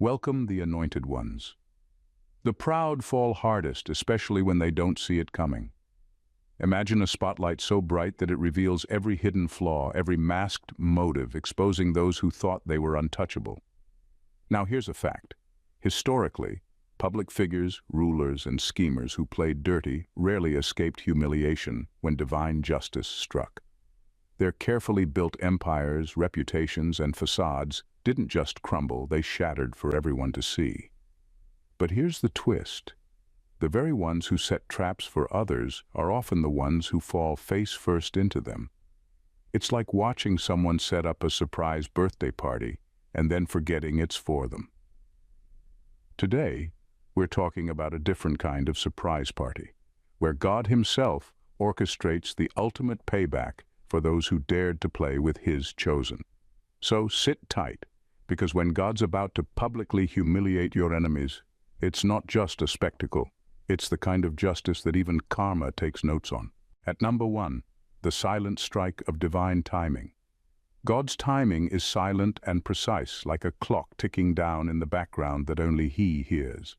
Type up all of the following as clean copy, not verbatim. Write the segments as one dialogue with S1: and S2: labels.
S1: Welcome the anointed ones. The proud fall hardest, especially when they don't see it coming. Imagine a spotlight so bright that it reveals every hidden flaw, every masked motive, exposing those who thought they were untouchable. Now here's a fact. Historically, public figures, rulers, and schemers who played dirty rarely escaped humiliation when divine justice struck. Their carefully built empires, reputations, and facades didn't just crumble, they shattered for everyone to see. But here's the twist. The very ones who set traps for others are often the ones who fall face first into them. It's like watching someone set up a surprise birthday party and then forgetting it's for them. Today, we're talking about a different kind of surprise party, where God Himself orchestrates the ultimate payback for those who dared to play with His chosen. So sit tight, because when God's about to publicly humiliate your enemies, it's not just a spectacle. It's the kind of justice that even karma takes notes on. At number 1, the silent strike of divine timing. God's timing is silent and precise, like a clock ticking down in the background that only He hears.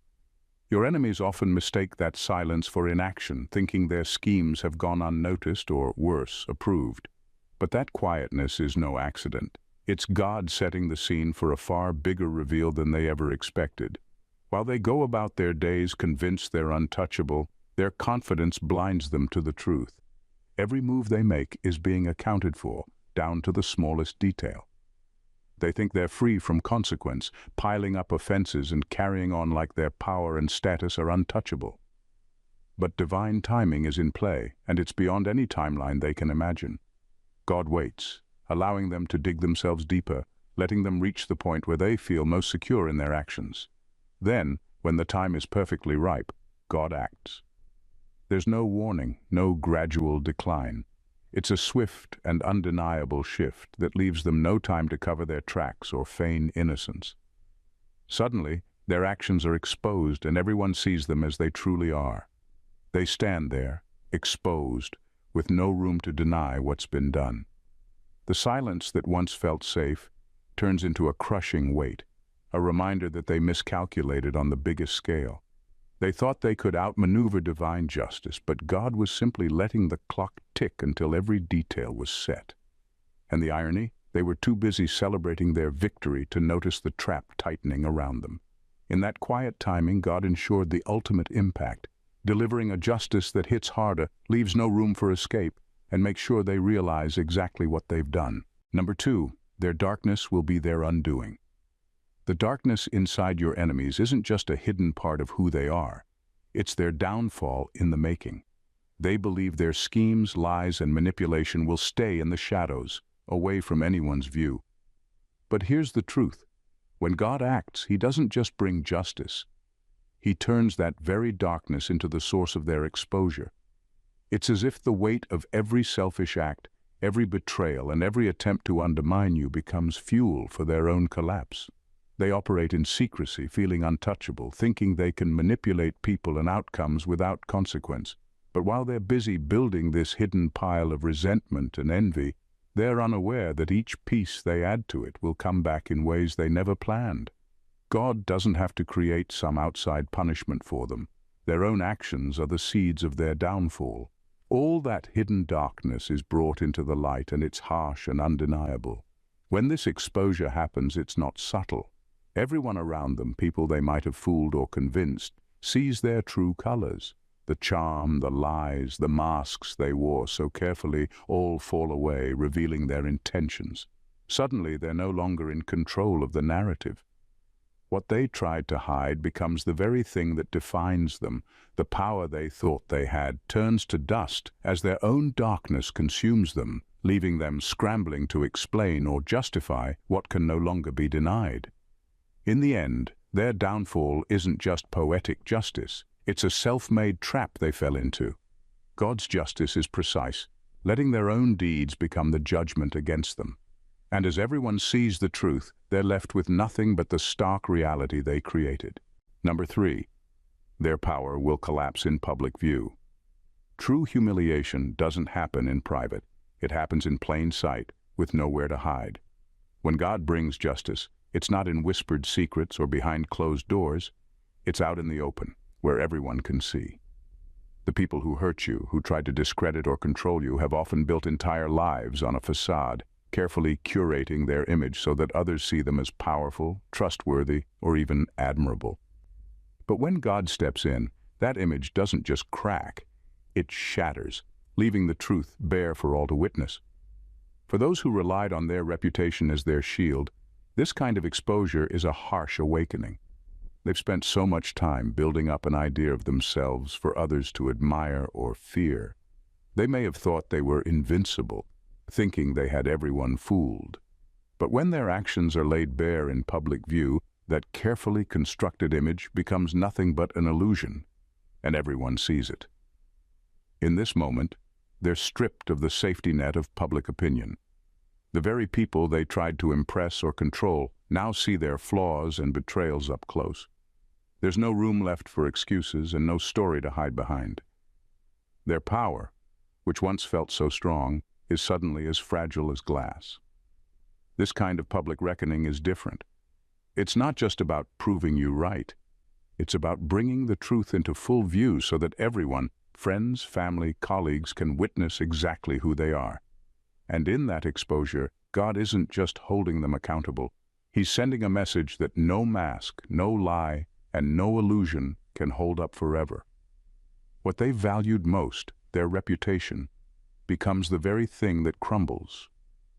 S1: Your enemies often mistake that silence for inaction, thinking their schemes have gone unnoticed or, worse, approved. But that quietness is no accident. It's God setting the scene for a far bigger reveal than they ever expected. While they go about their days convinced they're untouchable, their confidence blinds them to the truth. Every move they make is being accounted for, down to the smallest detail. They think they're free from consequence, piling up offenses and carrying on like their power and status are untouchable. But divine timing is in play, and it's beyond any timeline they can imagine. God waits, allowing them to dig themselves deeper, letting them reach the point where they feel most secure in their actions. Then, when the time is perfectly ripe, God acts. There's no warning, no gradual decline. It's a swift and undeniable shift that leaves them no time to cover their tracks or feign innocence. Suddenly, their actions are exposed and everyone sees them as they truly are. They stand there, exposed, with no room to deny what's been done. The silence that once felt safe turns into a crushing weight, a reminder that they miscalculated on the biggest scale. They thought they could outmaneuver divine justice, but God was simply letting the clock tick until every detail was set. And the irony? They were too busy celebrating their victory to notice the trap tightening around them. In that quiet timing, God ensured the ultimate impact, delivering a justice that hits harder, leaves no room for escape, and makes sure they realize exactly what they've done. Number 2, their darkness will be their undoing. The darkness inside your enemies isn't just a hidden part of who they are. It's their downfall in the making. They believe their schemes, lies, and manipulation will stay in the shadows, away from anyone's view. But here's the truth. When God acts, He doesn't just bring justice. He turns that very darkness into the source of their exposure. It's as if the weight of every selfish act, every betrayal, and every attempt to undermine you becomes fuel for their own collapse. They operate in secrecy, feeling untouchable, thinking they can manipulate people and outcomes without consequence. But while they're busy building this hidden pile of resentment and envy, they're unaware that each piece they add to it will come back in ways they never planned. God doesn't have to create some outside punishment for them. Their own actions are the seeds of their downfall. All that hidden darkness is brought into the light, and it's harsh and undeniable. When this exposure happens, it's not subtle. Everyone around them, people they might have fooled or convinced, sees their true colors. The charm, the lies, the masks they wore so carefully all fall away, revealing their intentions. Suddenly, they're no longer in control of the narrative. What they tried to hide becomes the very thing that defines them. The power they thought they had turns to dust as their own darkness consumes them, leaving them scrambling to explain or justify what can no longer be denied. In the end, their downfall isn't just poetic justice. It's a self-made trap they fell into. God's justice is precise, letting their own deeds become the judgment against them. And as everyone sees the truth, they're left with nothing but the stark reality they created. Number 3, their power will collapse in public view. True humiliation doesn't happen in private. It happens in plain sight, with nowhere to hide. When God brings justice, It's not in whispered secrets or behind closed doors. It's out in the open, where everyone can see. The people who hurt you, who tried to discredit or control you, have often built entire lives on a facade, carefully curating their image so that others see them as powerful, trustworthy, or even admirable. But when God steps in, that image doesn't just crack, it shatters, leaving the truth bare for all to witness. For those who relied on their reputation as their shield, this kind of exposure is a harsh awakening. They've spent so much time building up an idea of themselves for others to admire or fear. They may have thought they were invincible, thinking they had everyone fooled. But when their actions are laid bare in public view, that carefully constructed image becomes nothing but an illusion, and everyone sees it. In this moment, they're stripped of the safety net of public opinion. The very people they tried to impress or control now see their flaws and betrayals up close. There's no room left for excuses and no story to hide behind. Their power, which once felt so strong, is suddenly as fragile as glass. This kind of public reckoning is different. It's not just about proving you right. It's about bringing the truth into full view so that everyone, friends, family, colleagues, can witness exactly who they are. And in that exposure, God isn't just holding them accountable. He's sending a message that no mask, no lie, and no illusion can hold up forever. What they valued most, their reputation, becomes the very thing that crumbles,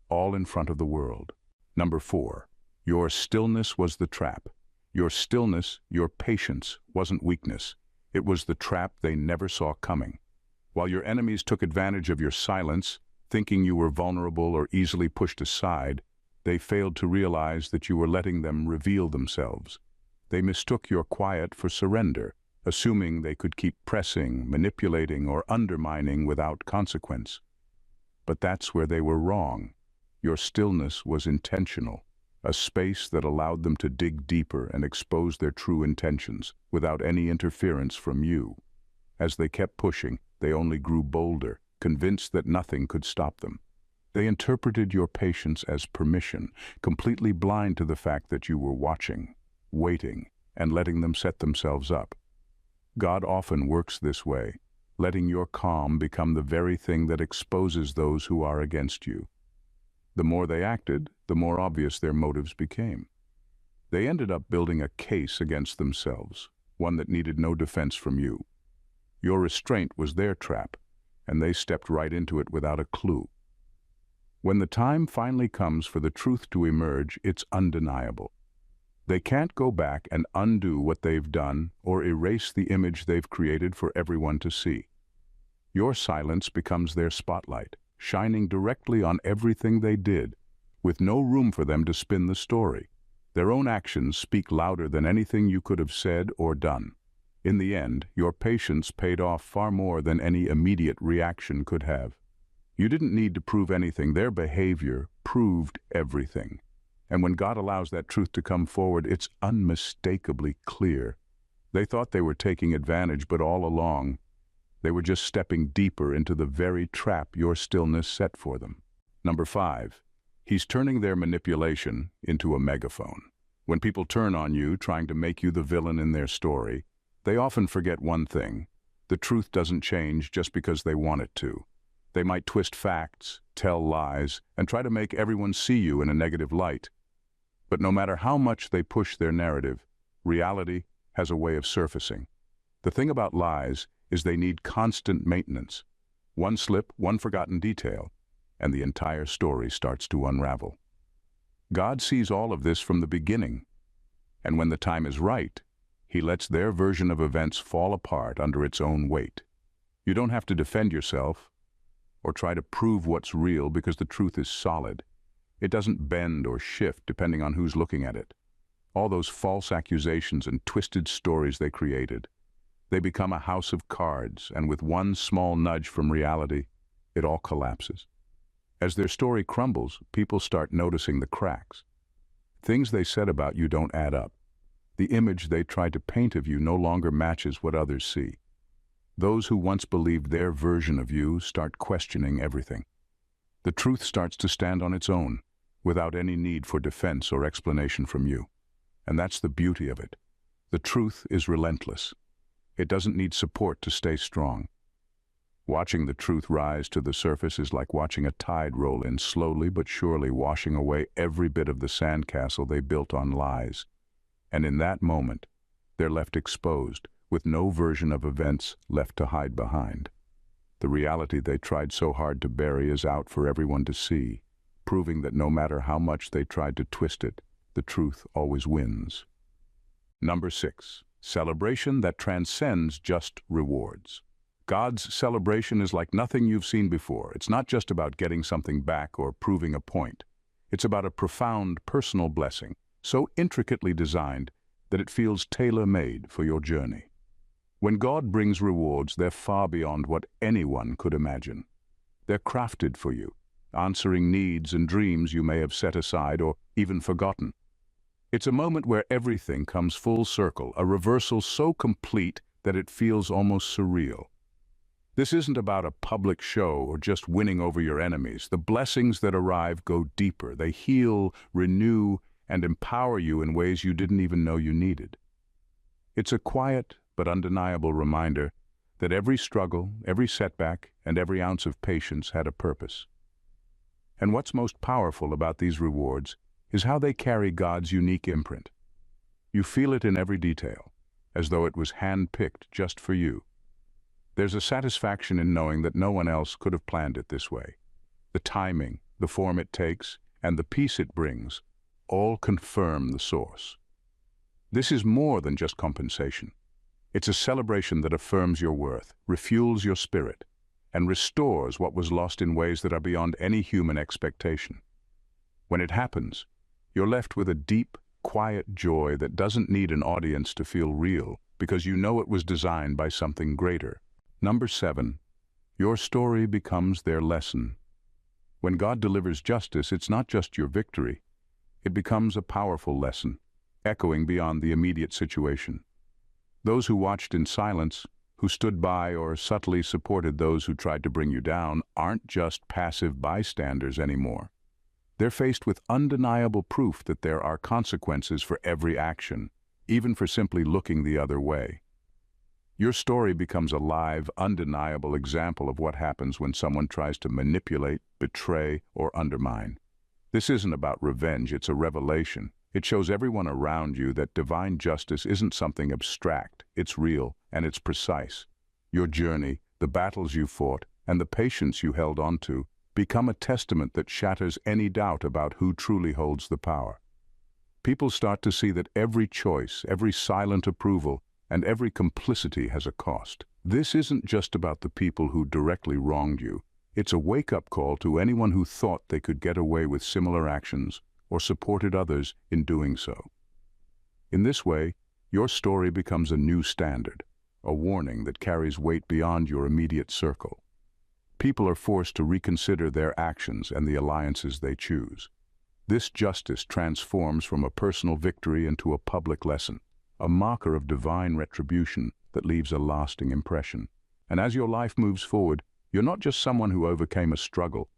S1: all in front of the world. Number 4, your stillness was the trap. Your stillness, your patience, wasn't weakness. It was the trap they never saw coming. While your enemies took advantage of your silence, thinking you were vulnerable or easily pushed aside, they failed to realize that you were letting them reveal themselves. They mistook your quiet for surrender, assuming they could keep pressing, manipulating, or undermining without consequence. But that's where they were wrong. Your stillness was intentional, a space that allowed them to dig deeper and expose their true intentions without any interference from you. As they kept pushing, they only grew bolder, convinced that nothing could stop them. They interpreted your patience as permission, completely blind to the fact that you were watching, waiting, and letting them set themselves up. God often works this way, letting your calm become the very thing that exposes those who are against you. The more they acted, the more obvious their motives became. They ended up building a case against themselves, one that needed no defense from you. Your restraint was their trap, and they stepped right into it without a clue. When the time finally comes for the truth to emerge, it's undeniable. They can't go back and undo what they've done or erase the image they've created for everyone to see. Your silence becomes their spotlight, shining directly on everything they did, with no room for them to spin the story. Their own actions speak louder than anything you could have said or done. In the end, your patience paid off far more than any immediate reaction could have. You didn't need to prove anything. Their behavior proved everything. And when God allows that truth to come forward, it's unmistakably clear. They thought they were taking advantage, but all along, they were just stepping deeper into the very trap your stillness set for them. Number 5, he's turning their manipulation into a megaphone. When people turn on you, trying to make you the villain in their story, they often forget one thing. The truth doesn't change just because they want it to. They might twist facts, tell lies, and try to make everyone see you in a negative light. But no matter how much they push their narrative, reality has a way of surfacing. The thing about lies is they need constant maintenance. One slip, one forgotten detail, and the entire story starts to unravel. God sees all of this from the beginning, and when the time is right, He lets their version of events fall apart under its own weight. You don't have to defend yourself or try to prove what's real because the truth is solid. It doesn't bend or shift depending on who's looking at it. All those false accusations and twisted stories they created, they become a house of cards, and with one small nudge from reality, it all collapses. As their story crumbles, people start noticing the cracks. Things they said about you don't add up. The image they tried to paint of you no longer matches what others see. Those who once believed their version of you start questioning everything. The truth starts to stand on its own, without any need for defense or explanation from you. And that's the beauty of it. The truth is relentless. It doesn't need support to stay strong. Watching the truth rise to the surface is like watching a tide roll in, slowly but surely washing away every bit of the sandcastle they built on lies. And in that moment, they're left exposed, with no version of events left to hide behind. The reality they tried so hard to bury is out for everyone to see, proving that no matter how much they tried to twist it, the truth always wins. Number 6. Celebration that transcends just rewards. God's celebration is like nothing you've seen before. It's not just about getting something back or proving a point. It's about a profound personal blessing, so intricately designed that it feels tailor-made for your journey. When God brings rewards, they're far beyond what anyone could imagine. They're crafted for you, answering needs and dreams you may have set aside or even forgotten. It's a moment where everything comes full circle, a reversal so complete that it feels almost surreal. This isn't about a public show or just winning over your enemies. The blessings that arrive go deeper. They heal, renew, and empower you in ways you didn't even know you needed. It's a quiet but undeniable reminder that every struggle, every setback, and every ounce of patience had a purpose. And what's most powerful about these rewards is how they carry God's unique imprint. You feel it in every detail, as though it was hand-picked just for you. There's a satisfaction in knowing that no one else could have planned it this way. The timing, the form it takes, and the peace it brings all confirm the source. This is more than just compensation. It's a celebration that affirms your worth, refuels your spirit, and restores what was lost in ways that are beyond any human expectation. When it happens, you're left with a deep, quiet joy that doesn't need an audience to feel real, because you know it was designed by something greater. Number 7. Your story becomes their lesson. When God delivers justice, it's not just your victory. It becomes a powerful lesson, echoing beyond the immediate situation. Those who watched in silence, who stood by or subtly supported those who tried to bring you down, aren't just passive bystanders anymore. They're faced with undeniable proof that there are consequences for every action, even for simply looking the other way. Your story becomes a live, undeniable example of what happens when someone tries to manipulate, betray, or undermine. This isn't about revenge, it's a revelation. It shows everyone around you that divine justice isn't something abstract, it's real and it's precise. Your journey, the battles you fought, and the patience you held on to become a testament that shatters any doubt about who truly holds the power. People start to see that every choice, every silent approval, and every complicity has a cost. This isn't just about the people who directly wronged you. It's a wake-up call to anyone who thought they could get away with similar actions or supported others in doing so. In this way, your story becomes a new standard, a warning that carries weight beyond your immediate circle. People are forced to reconsider their actions and the alliances they choose. This justice transforms from a personal victory into a public lesson, a marker of divine retribution that leaves a lasting impression. And as your life moves forward, you're not just someone who overcame a struggle.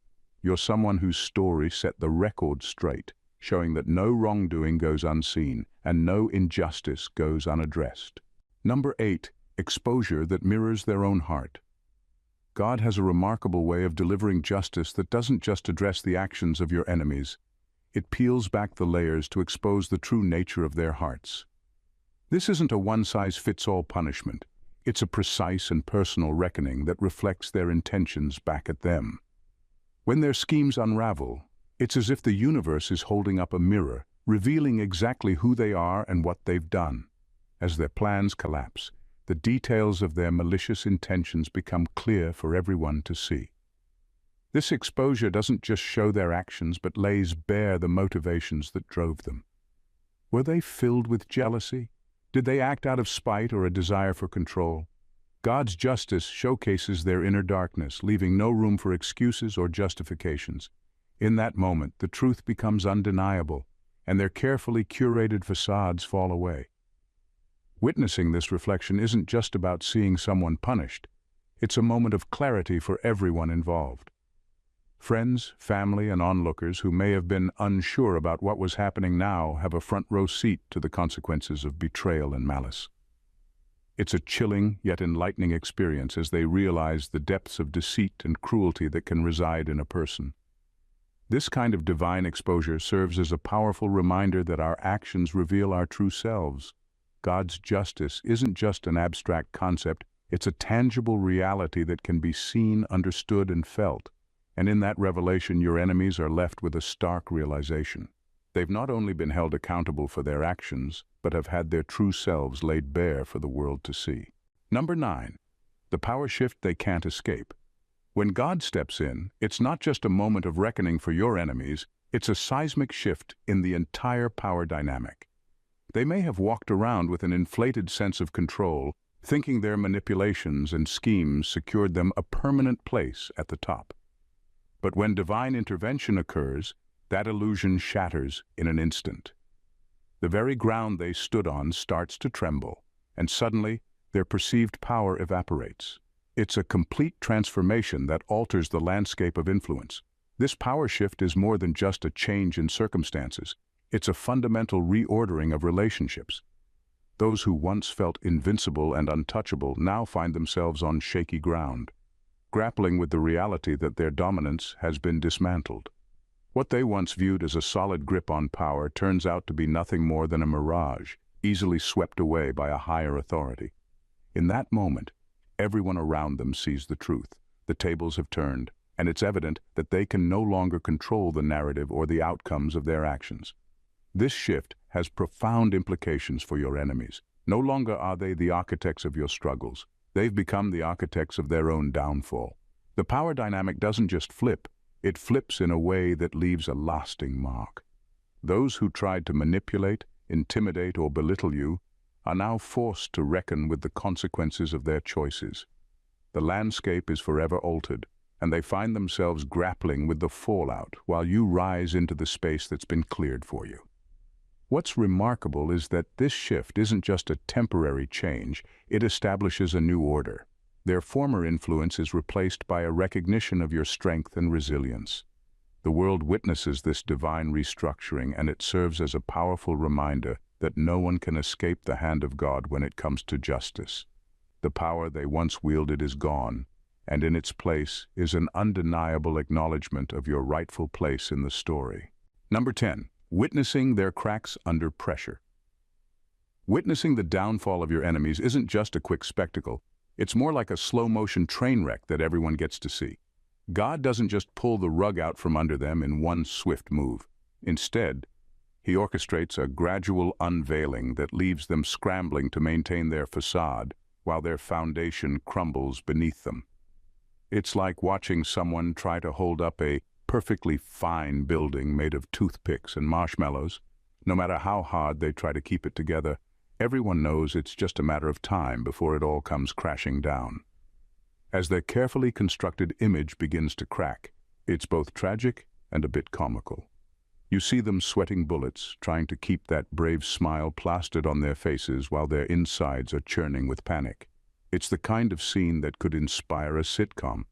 S1: You're someone whose story set the record straight, showing that no wrongdoing goes unseen and no injustice goes unaddressed. Number 8. Exposure that mirrors their own heart. God has a remarkable way of delivering justice that doesn't just address the actions of your enemies. It peels back the layers to expose the true nature of their hearts. This isn't a one-size-fits-all punishment. It's a precise and personal reckoning that reflects their intentions back at them. When their schemes unravel, it's as if the universe is holding up a mirror, revealing exactly who they are and what they've done. As their plans collapse, the details of their malicious intentions become clear for everyone to see. This exposure doesn't just show their actions, but lays bare the motivations that drove them. Were they filled with jealousy? Did they act out of spite or a desire for control? God's justice showcases their inner darkness, leaving no room for excuses or justifications. In that moment, the truth becomes undeniable, and their carefully curated facades fall away. Witnessing this reflection isn't just about seeing someone punished. It's a moment of clarity for everyone involved. Friends, family, and onlookers who may have been unsure about what was happening now have a front row seat to the consequences of betrayal and malice. It's a chilling yet enlightening experience as they realize the depths of deceit and cruelty that can reside in a person. This kind of divine exposure serves as a powerful reminder that our actions reveal our true selves. God's justice isn't just an abstract concept, it's a tangible reality that can be seen, understood, and felt. And in that revelation, your enemies are left with a stark realization. They've not only been held accountable for their actions, but have had their true selves laid bare for the world to see. Number 9. The power shift they can't escape. When God steps in, it's not just a moment of reckoning for your enemies, it's a seismic shift in the entire power dynamic. They may have walked around with an inflated sense of control, thinking their manipulations and schemes secured them a permanent place at the top. But when divine intervention occurs, that illusion shatters in an instant. The very ground they stood on starts to tremble, and suddenly their perceived power evaporates. It's a complete transformation that alters the landscape of influence. This power shift is more than just a change in circumstances. It's a fundamental reordering of relationships. Those who once felt invincible and untouchable now find themselves on shaky ground, grappling with the reality that their dominance has been dismantled. What they once viewed as a solid grip on power turns out to be nothing more than a mirage, easily swept away by a higher authority. In that moment, everyone around them sees the truth. The tables have turned, and it's evident that they can no longer control the narrative or the outcomes of their actions. This shift has profound implications for your enemies. No longer are they the architects of your struggles. They've become the architects of their own downfall. The power dynamic doesn't just flip, it flips in a way that leaves a lasting mark. Those who tried to manipulate, intimidate, or belittle you are now forced to reckon with the consequences of their choices. The landscape is forever altered, and they find themselves grappling with the fallout while you rise into the space that's been cleared for you. What's remarkable is that this shift isn't just a temporary change, it establishes a new order. Their former influence is replaced by a recognition of your strength and resilience. The world witnesses this divine restructuring, and it serves as a powerful reminder that no one can escape the hand of God when it comes to justice. The power they once wielded is gone, and in its place is an undeniable acknowledgement of your rightful place in the story. Number 10. Witnessing their cracks under pressure. Witnessing the downfall of your enemies isn't just a quick spectacle. It's more like a slow-motion train wreck that everyone gets to see. God doesn't just pull the rug out from under them in one swift move. Instead, He orchestrates a gradual unveiling that leaves them scrambling to maintain their facade while their foundation crumbles beneath them. It's like watching someone try to hold up a perfectly fine building made of toothpicks and marshmallows. No matter how hard they try to keep it together, everyone knows it's just a matter of time before it all comes crashing down. As their carefully constructed image begins to crack, it's both tragic and a bit comical. You see them sweating bullets, trying to keep that brave smile plastered on their faces while their insides are churning with panic. It's the kind of scene that could inspire a sitcom.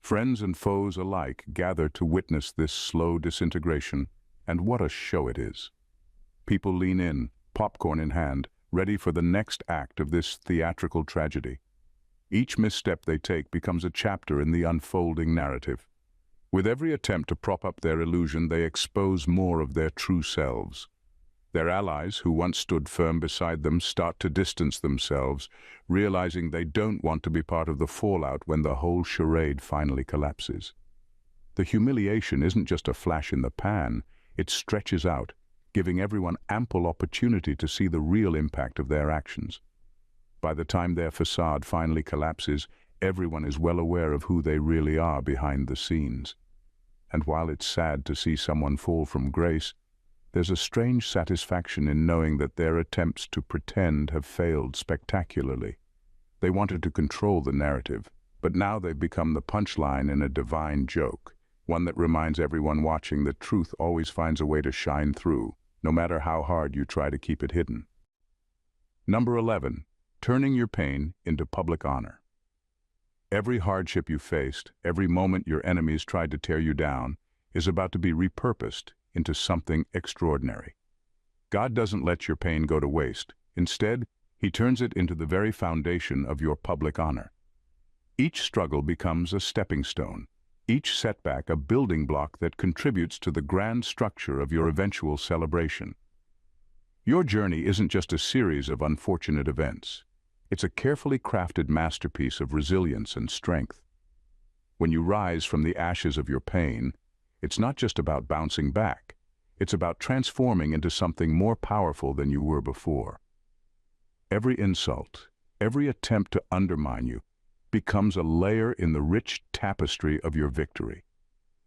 S1: Friends and foes alike gather to witness this slow disintegration, and what a show it is. People lean in, popcorn in hand, ready for the next act of this theatrical tragedy. Each misstep they take becomes a chapter in the unfolding narrative. With every attempt to prop up their illusion, they expose more of their true selves. Their allies, who once stood firm beside them, start to distance themselves, realizing they don't want to be part of the fallout when the whole charade finally collapses. The humiliation isn't just a flash in the pan, it stretches out, giving everyone ample opportunity to see the real impact of their actions. By the time their facade finally collapses, everyone is well aware of who they really are behind the scenes. And while it's sad to see someone fall from grace, there's a strange satisfaction in knowing that their attempts to pretend have failed spectacularly. They wanted to control the narrative, but now they've become the punchline in a divine joke, one that reminds everyone watching that truth always finds a way to shine through, no matter how hard you try to keep it hidden. Number 11. Turning your pain into public honor. Every hardship you faced, every moment your enemies tried to tear you down, is about to be repurposed into something extraordinary. God doesn't let your pain go to waste. Instead, He turns it into the very foundation of your public honor. Each struggle becomes a stepping stone, each setback a building block that contributes to the grand structure of your eventual celebration. Your journey isn't just a series of unfortunate events. It's a carefully crafted masterpiece of resilience and strength. When you rise from the ashes of your pain, it's not just about bouncing back. It's about transforming into something more powerful than you were before. Every insult, every attempt to undermine you, becomes a layer in the rich tapestry of your victory.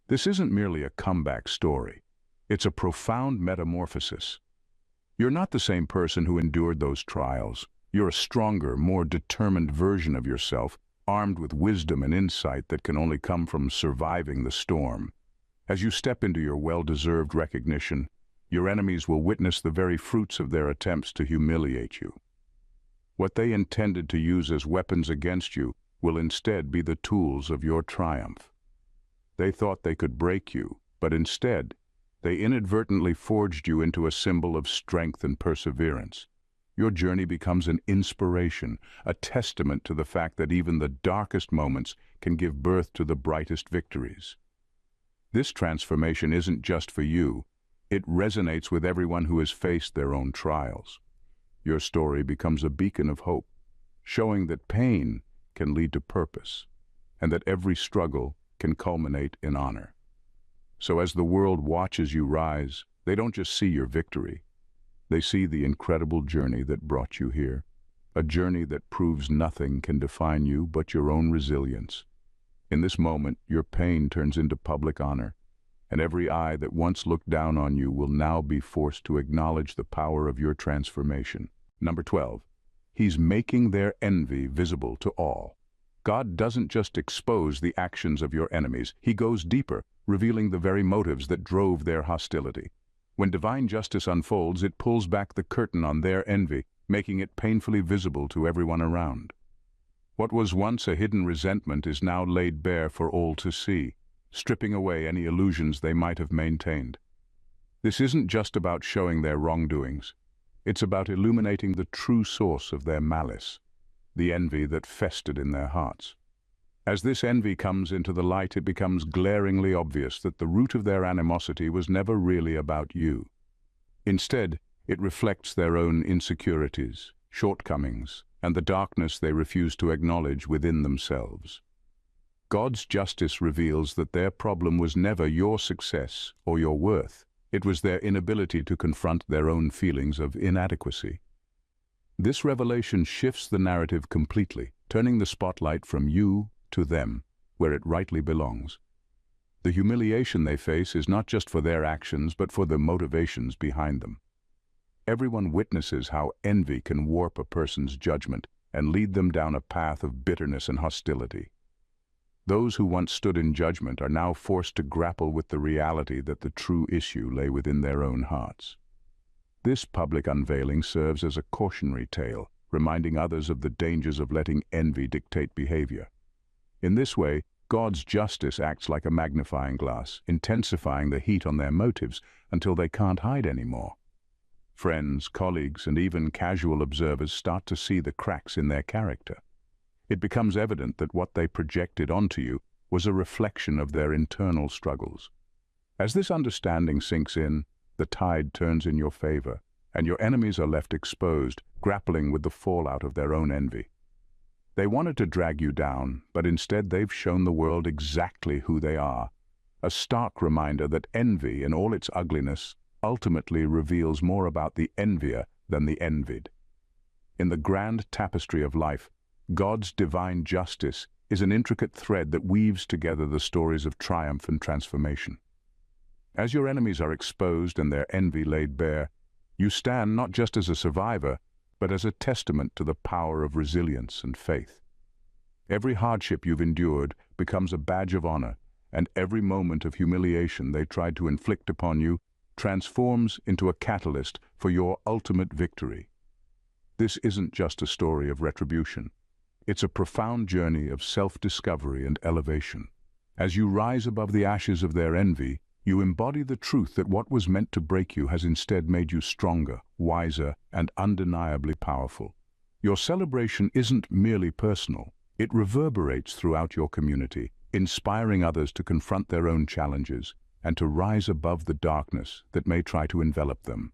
S1: This isn't merely a comeback story. It's a profound metamorphosis. You're not the same person who endured those trials. You're a stronger, more determined version of yourself, armed with wisdom and insight that can only come from surviving the storm. As you step into your well-deserved recognition, your enemies will witness the very fruits of their attempts to humiliate you. What they intended to use as weapons against you will instead be the tools of your triumph. They thought they could break you, but instead, they inadvertently forged you into a symbol of strength and perseverance. Your journey becomes an inspiration, a testament to the fact that even the darkest moments can give birth to the brightest victories. This transformation isn't just for you. It resonates with everyone who has faced their own trials. Your story becomes a beacon of hope, showing that pain can lead to purpose, and that every struggle can culminate in honor. So as the world watches you rise, they don't just see your victory. They see the incredible journey that brought you here, a journey that proves nothing can define you but your own resilience. In this moment, your pain turns into public honor, and every eye that once looked down on you will now be forced to acknowledge the power of your transformation. Number 12. He's making their envy visible to all. God doesn't just expose the actions of your enemies. He goes deeper, revealing the very motives that drove their hostility. When divine justice unfolds, it pulls back the curtain on their envy, making it painfully visible to everyone around. What was once a hidden resentment is now laid bare for all to see, stripping away any illusions they might have maintained. This isn't just about showing their wrongdoings. It's about illuminating the true source of their malice, the envy that festered in their hearts. As this envy comes into the light, it becomes glaringly obvious that the root of their animosity was never really about you. Instead, it reflects their own insecurities, shortcomings, and the darkness they refuse to acknowledge within themselves. God's justice reveals that their problem was never your success or your worth. It was their inability to confront their own feelings of inadequacy. This revelation shifts the narrative completely, turning the spotlight from you to them, where it rightly belongs. The humiliation they face is not just for their actions, but for the motivations behind them. Everyone witnesses how envy can warp a person's judgment and lead them down a path of bitterness and hostility. Those who once stood in judgment are now forced to grapple with the reality that the true issue lay within their own hearts. This public unveiling serves as a cautionary tale, reminding others of the dangers of letting envy dictate behavior. In this way, God's justice acts like a magnifying glass, intensifying the heat on their motives until they can't hide anymore. Friends, colleagues, and even casual observers start to see the cracks in their character. It becomes evident that what they projected onto you was a reflection of their internal struggles. As this understanding sinks in, the tide turns in your favor, and your enemies are left exposed, grappling with the fallout of their own envy. They wanted to drag you down, but instead they've shown the world exactly who they are, a stark reminder that envy, in all its ugliness, ultimately reveals more about the envier than the envied. In the grand tapestry of life, God's divine justice is an intricate thread that weaves together the stories of triumph and transformation. As your enemies are exposed and their envy laid bare, you stand not just as a survivor, but as a testament to the power of resilience and faith. Every hardship you've endured becomes a badge of honor, and every moment of humiliation they tried to inflict upon you transforms into a catalyst for your ultimate victory. This isn't just a story of retribution. It's a profound journey of self-discovery and elevation. As you rise above the ashes of their envy, you embody the truth that what was meant to break you has instead made you stronger, wiser, and undeniably powerful. Your celebration isn't merely personal. It reverberates throughout your community, inspiring others to confront their own challenges and to rise above the darkness that may try to envelop them.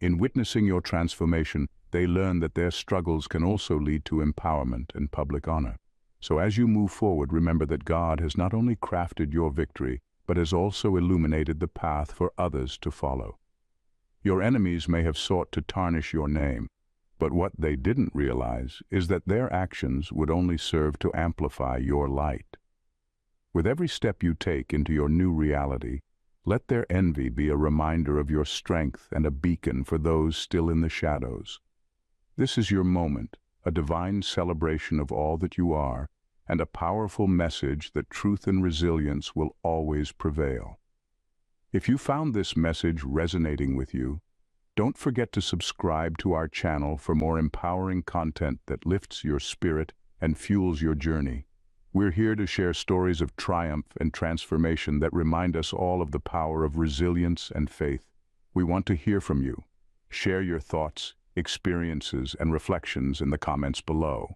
S1: In witnessing your transformation, they learn that their struggles can also lead to empowerment and public honor. So as you move forward, remember that God has not only crafted your victory, but has also illuminated the path for others to follow. Your enemies may have sought to tarnish your name, but what they didn't realize is that their actions would only serve to amplify your light. With every step you take into your new reality, let their envy be a reminder of your strength and a beacon for those still in the shadows. This is your moment, a divine celebration of all that you are, and a powerful message that truth and resilience will always prevail. If you found this message resonating with you, don't forget to subscribe to our channel for more empowering content that lifts your spirit and fuels your journey. We're here to share stories of triumph and transformation that remind us all of the power of resilience and faith. We want to hear from you. Share your thoughts, experiences, and reflections in the comments below.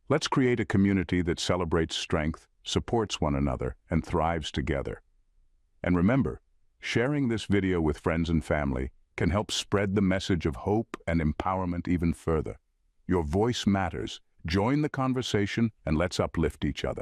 S1: Let's create a community that celebrates strength, supports one another, and thrives together. And remember, sharing this video with friends and family can help spread the message of hope and empowerment even further. Your voice matters. Join the conversation and let's uplift each other.